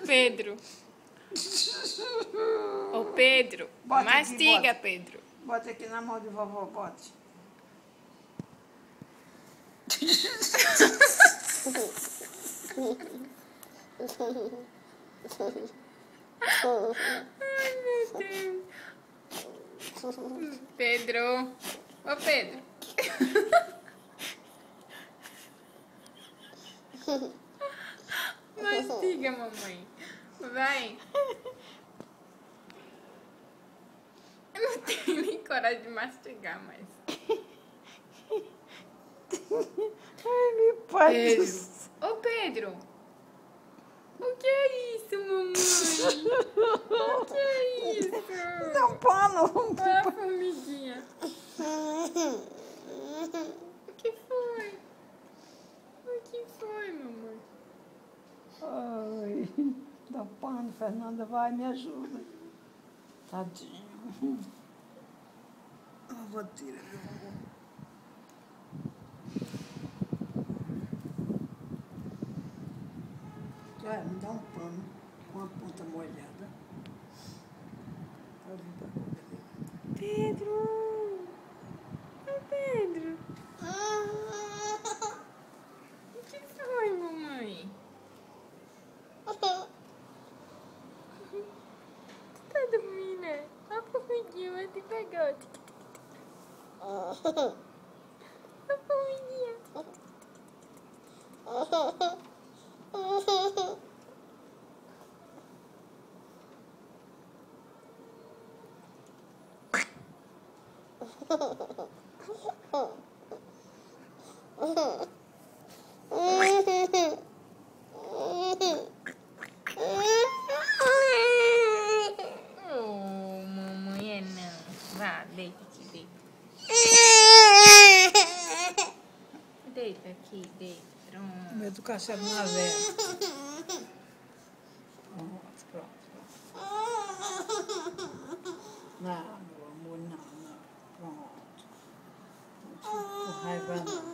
Pedro. Ô, Pedro. Bote mastiga, aqui, Pedro. Bote aqui na mão de vovó, bote. Ai, meu Deus. Pedro. Ô, Pedro. Mastiga, mamãe. Vai. Eu não tenho nem coragem de mastigar mais. Ai, meu pai. Pedro. Ô, Pedro. O que é isso, mamãe? O que é isso? Não, pano. Olha a formiguinha. O que foi? O que foi, mamãe? Ai, dá pano, Fernanda, vai, me ajuda. Tadinho. Eu vou tirar, me dá um pano com a ponta molhada. Pedro! Ô, Pedro! O que foi, mamãe? Tu tá dormindo, né? Olha a formiguinha, vai te pegar. A formiguinha. Oh, mamãe, não. Vá, deita aqui, deita. Deita aqui, deita. Pronto. Medo do cachorro na vela. Pronto. Não, meu amor, não. Pronto. Não fico com raiva, não.